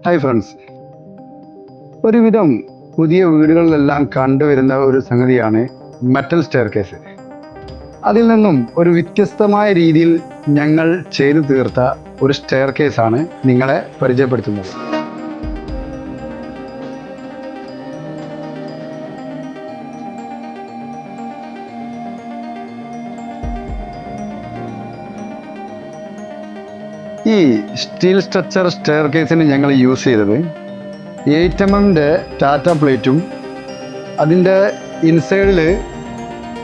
Hi friends, ഒരുവിധം പുതിയ വീടുകളിലെല്ലാം കണ്ടുവരുന്ന ഒരു സംഗതിയാണ് മെറ്റൽ സ്റ്റെയർകേസ്. അതിൽ നിന്നും ഒരു വ്യത്യസ്തമായ രീതിയിൽ ഞങ്ങൾ ചെയ്തു തീർത്ത ഒരു സ്റ്റെയർകേസാണ് നിങ്ങളെ പരിചയപ്പെടുത്തുന്നത്. ഈ സ്റ്റീൽ സ്ട്രക്ചർ സ്റ്റെയർകേസിന് ഞങ്ങൾ യൂസ് ചെയ്തത് 8mm ടാറ്റ പ്ലേറ്റും അതിൻ്റെ ഇൻസൈഡിൽ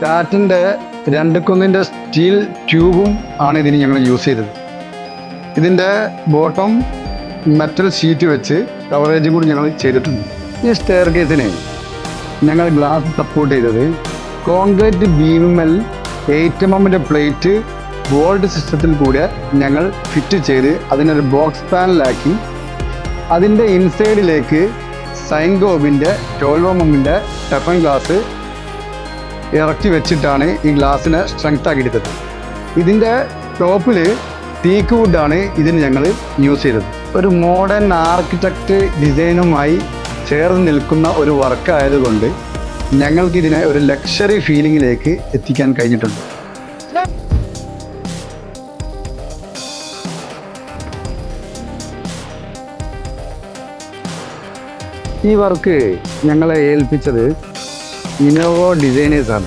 ടാറ്റിൻ്റെ 2 സ്റ്റീൽ ട്യൂബും ആണ് ഇതിന് ഞങ്ങൾ യൂസ് ചെയ്തത്. ഇതിൻ്റെ ബോട്ടം മെറ്റൽ ഷീറ്റ് വെച്ച് കവറേജും കൂടി ഞങ്ങൾ ചെയ്തിട്ടുണ്ട്. ഈ സ്റ്റെയർകേസിന് ഞങ്ങൾ ഗ്ലാസ് സപ്പോർട്ട് ചെയ്തത് കോൺക്രീറ്റ് ബീമിൽ 8mm പ്ലേറ്റ് ബോൾട്ട് സിസ്റ്റത്തിൽ കൂടെ ഞങ്ങൾ ഫിറ്റ് ചെയ്ത് അതിനൊരു ബോക്സ് പാനലാക്കി അതിൻ്റെ ഇൻസൈഡിലേക്ക് സൈൻഗോബിൻ്റെ 12mm ടെഫൻ ഗ്ലാസ് ഇറക്കി വെച്ചിട്ടാണ് ഈ ഗ്ലാസിനെ സ്ട്രെങ്ത് ആക്കി എടുത്തത്. ഇതിൻ്റെ ടോപ്പിൽ ടീക്ക് വുഡാണ് ഇതിന് ഞങ്ങൾ യൂസ് ചെയ്തത്. ഒരു മോഡേൺ ആർക്കിടെക്റ്റ് ഡിസൈനുമായി ചേർന്ന് നിൽക്കുന്ന ഒരു വർക്ക് ആയതുകൊണ്ട് ഞങ്ങൾക്കിതിനെ ഒരു ലക്ഷറി ഫീലിങ്ങിലേക്ക് എത്തിക്കാൻ കഴിഞ്ഞിട്ടുണ്ട്. ഈ വർക്ക് ഞങ്ങളെ ഏൽപ്പിച്ചത് ഇന്നോവോ ഡിസൈനേഴ്സാണ്.